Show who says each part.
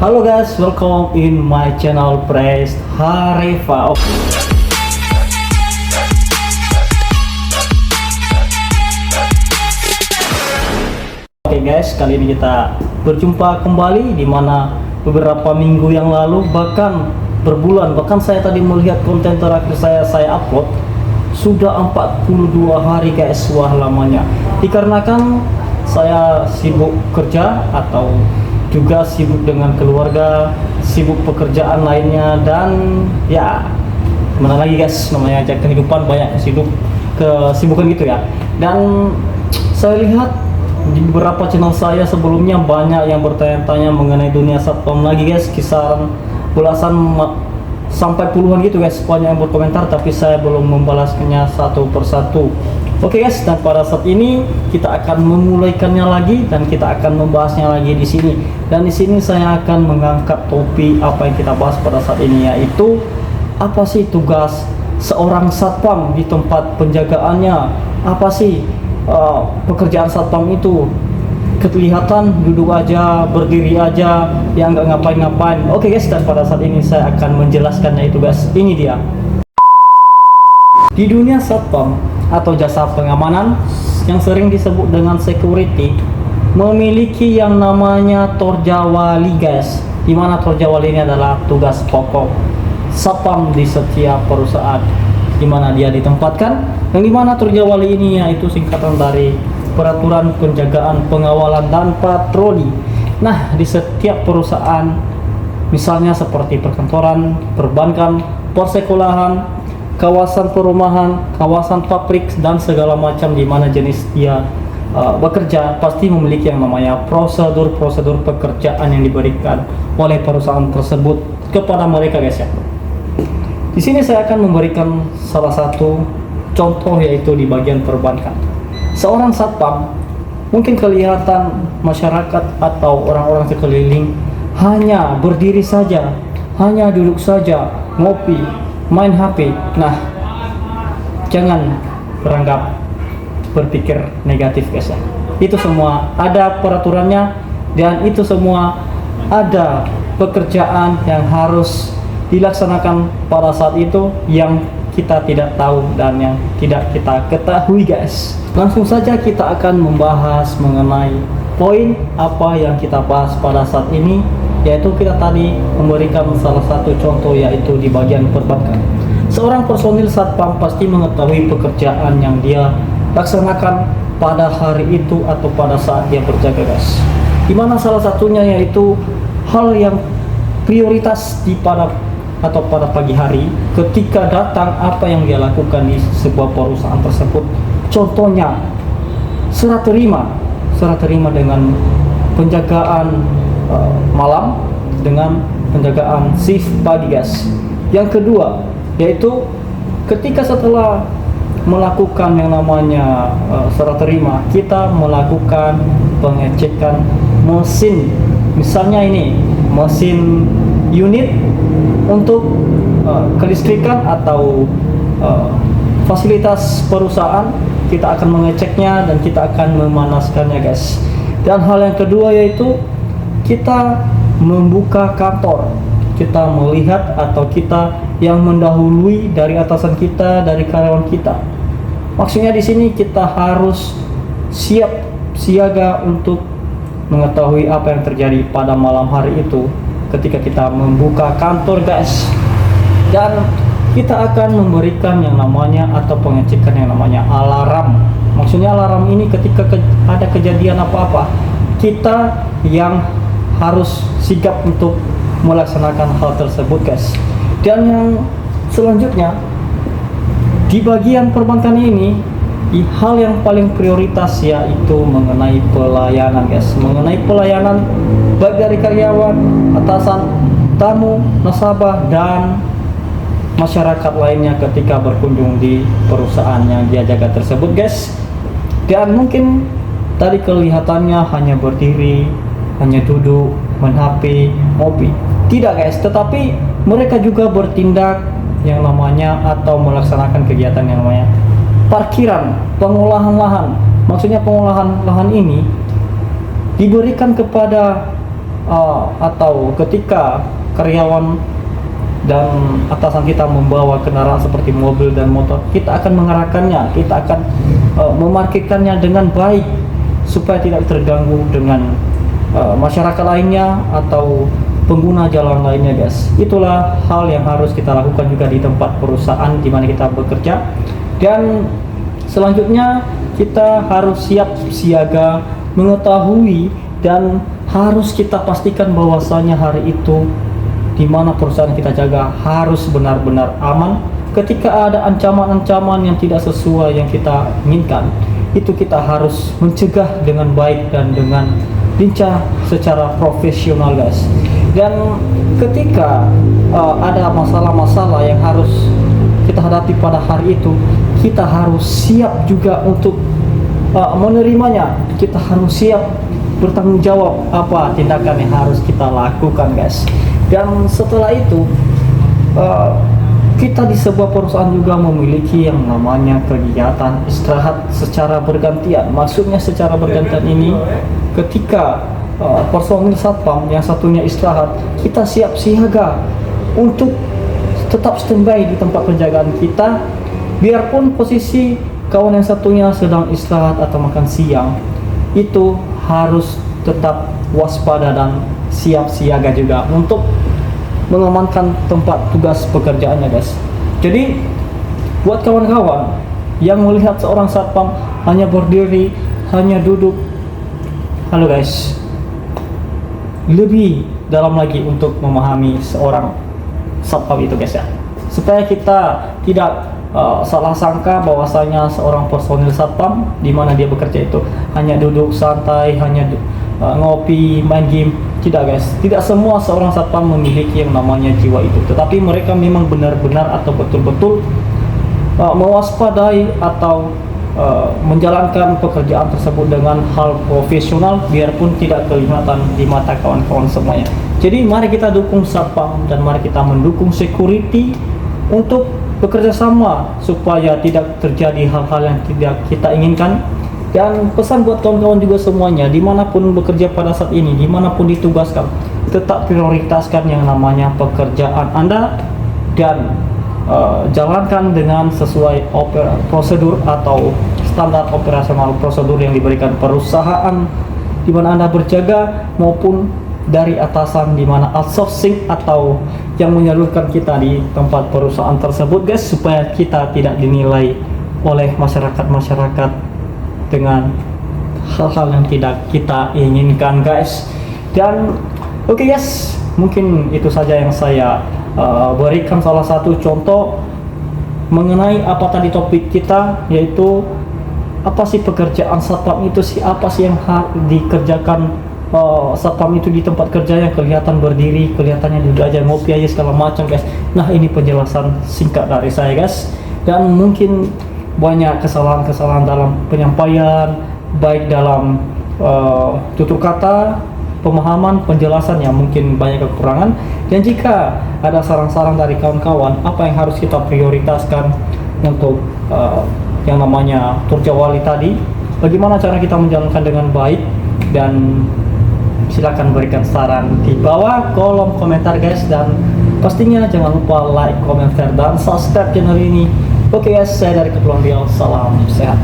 Speaker 1: Halo guys, welcome in my channel Praise Hareva. Oke guys, kali ini kita berjumpa kembali di mana beberapa minggu yang lalu bahkan berbulan, bahkan saya tadi melihat konten terakhir saya upload sudah 42 hari guys. Wah, lamanya. Dikarenakan saya sibuk kerja atau juga sibuk dengan keluarga, sibuk pekerjaan lainnya, dan ya mana lagi guys, namanya aja kehidupan, banyak kesibukan gitu ya. Dan saya lihat di beberapa channel saya sebelumnya banyak yang bertanya-tanya mengenai dunia satpam lagi guys, kisaran belasan sampai puluhan gitu guys, banyak yang berkomentar, tapi saya belum membalasnya satu persatu. Oke guys, dan pada saat ini kita akan memulaikannya lagi dan kita akan membahasnya lagi di sini. Dan di sini saya akan mengangkat topik apa yang kita bahas pada saat ini, yaitu apa sih tugas seorang satpam di tempat penjagaannya? Apa sih pekerjaan satpam itu? Kelihatan duduk aja, berdiri aja, yang nggak ngapain-ngapain. Oke guys, dan pada saat ini saya akan menjelaskannya itu guys. Ini dia. Di dunia satpam atau jasa pengamanan yang sering disebut dengan security memiliki yang namanya torjawali guys, dimana torjawali ini adalah tugas pokok satpam di setiap perusahaan dimana dia ditempatkan, yang dimana torjawali ini yaitu singkatan dari peraturan penjagaan, pengawalan, dan patroli. Nah, di setiap perusahaan misalnya seperti perkantoran, perbankan, persekolahan, kawasan perumahan, kawasan pabrik, dan segala macam di mana jenis dia bekerja, pasti memiliki yang namanya prosedur-prosedur pekerjaan yang diberikan oleh perusahaan tersebut kepada mereka guys ya. Di sini saya akan memberikan salah satu contoh, yaitu di bagian perbankan. Seorang satpam mungkin kelihatan masyarakat atau orang-orang sekeliling hanya berdiri saja, hanya duduk saja, ngopi, main HP. Nah, jangan berpikir negatif guys ya. Itu semua ada peraturannya, dan itu semua ada pekerjaan yang harus dilaksanakan pada saat itu yang kita tidak tahu dan yang tidak kita ketahui guys. Langsung saja kita akan membahas mengenai poin apa yang kita bahas pada saat ini, yaitu kita tadi memberikan salah satu contoh, yaitu di bagian perbankan. Seorang personil satpam pasti mengetahui pekerjaan yang dia laksanakan pada hari itu atau pada saat dia berjaga guys, dimana salah satunya yaitu hal yang prioritas pada pagi hari ketika datang, apa yang dia lakukan di sebuah perusahaan tersebut. Contohnya serah terima dengan penjagaan malam dengan penjagaan shift pagi guys. Yang kedua yaitu ketika setelah melakukan yang namanya serah terima, kita melakukan pengecekan mesin, misalnya ini mesin unit untuk kelistrikan atau fasilitas perusahaan, kita akan mengeceknya dan kita akan memanaskannya guys. Dan hal yang kedua yaitu kita membuka kantor, kita melihat atau kita yang mendahului dari atasan kita, dari karyawan kita. Maksudnya di sini kita harus siap siaga untuk mengetahui apa yang terjadi pada malam hari itu ketika kita membuka kantor guys. Dan kita akan memberikan yang namanya atau pengecekan yang namanya alarm. Maksudnya alarm ini ketika ada kejadian apa-apa, kita yang harus sigap untuk melaksanakan hal tersebut guys. Dan yang selanjutnya di bagian perbankan ini, hal yang paling prioritas yaitu mengenai pelayanan guys, mengenai pelayanan baik dari karyawan, atasan, tamu, nasabah, dan masyarakat lainnya ketika berkunjung di perusahaan yang dia jaga tersebut guys. Dan mungkin tadi kelihatannya hanya berdiri, hanya duduk, main HP, ngopi. Tidak guys, tetapi mereka juga bertindak yang namanya atau melaksanakan kegiatan yang namanya parkiran, pengolahan lahan. Maksudnya pengolahan lahan ini diberikan kepada atau ketika karyawan dan atasan kita membawa kendaraan seperti mobil dan motor, kita akan mengarahkannya, kita akan memarkirkannya dengan baik supaya tidak terganggu dengan masyarakat lainnya atau pengguna jalan lainnya, guys. Itulah hal yang harus kita lakukan juga di tempat perusahaan di mana kita bekerja. Dan selanjutnya kita harus siap siaga, mengetahui dan harus kita pastikan bahwasanya hari itu di mana perusahaan kita jaga harus benar-benar aman. Ketika ada ancaman-ancaman yang tidak sesuai yang kita inginkan, itu kita harus mencegah dengan baik dan dengan lincah secara profesional, guys. Dan ketika ada masalah-masalah yang harus kita hadapi pada hari itu, kita harus siap juga untuk menerimanya. Kita harus siap bertanggung jawab apa tindakan yang harus kita lakukan, guys. Dan setelah itu kita di sebuah perusahaan juga memiliki yang namanya kegiatan istirahat secara bergantian. Maksudnya secara bergantian ini ketika personil satpam yang satunya istirahat, kita siap siaga untuk tetap standby di tempat penjagaan kita, biarpun posisi kawan yang satunya sedang istirahat atau makan siang, itu harus tetap waspada dan siap siaga juga untuk mengamankan tempat tugas pekerjaannya, guys. Jadi buat kawan-kawan yang melihat seorang satpam hanya berdiri, hanya duduk, halo guys, lebih dalam lagi untuk memahami seorang satpam itu, guys, ya, supaya kita tidak salah sangka bahwasanya seorang personil satpam di mana dia bekerja itu hanya duduk santai, hanya ngopi, main game. Tidak, guys, tidak semua seorang satpam memiliki yang namanya jiwa itu, tetapi mereka memang benar-benar atau betul-betul mewaspadai atau menjalankan pekerjaan tersebut dengan hal profesional, biarpun tidak kelihatan di mata kawan-kawan semuanya. Jadi mari kita dukung satpam dan mari kita mendukung security untuk bekerja sama supaya tidak terjadi hal-hal yang tidak kita inginkan. Dan pesan buat kawan-kawan juga semuanya, dimanapun bekerja pada saat ini, dimanapun ditugaskan, tetap prioritaskan yang namanya pekerjaan Anda dan jalankan dengan sesuai prosedur atau standar operasional prosedur yang diberikan perusahaan di mana Anda berjaga maupun dari atasan di mana outsourcing atau yang menyalurkan kita di tempat perusahaan tersebut, guys, supaya kita tidak dinilai oleh masyarakat dengan hal-hal yang tidak kita inginkan, guys. Dan oke, guys, mungkin itu saja yang saya berikan salah satu contoh mengenai apa tadi topik kita, yaitu apa sih pekerjaan satpam itu sih, apa sih yang dikerjakan satpam itu di tempat kerja yang kelihatan berdiri, kelihatannya duduk aja, ngopi aja segala macam, guys. Nah, ini penjelasan singkat dari saya, guys. Dan mungkin banyak kesalahan-kesalahan dalam penyampaian, baik dalam tutur kata, pemahaman, penjelasan yang mungkin banyak kekurangan. Dan jika ada saran-saran dari kawan-kawan apa yang harus kita prioritaskan untuk yang namanya Turjawali tadi, bagaimana cara kita menjalankan dengan baik, dan silakan berikan saran di bawah kolom komentar, guys. Dan pastinya jangan lupa like, comment, share, dan subscribe channel ini. Oke, guys, saya dari Kepulauan Riau, salam sehat.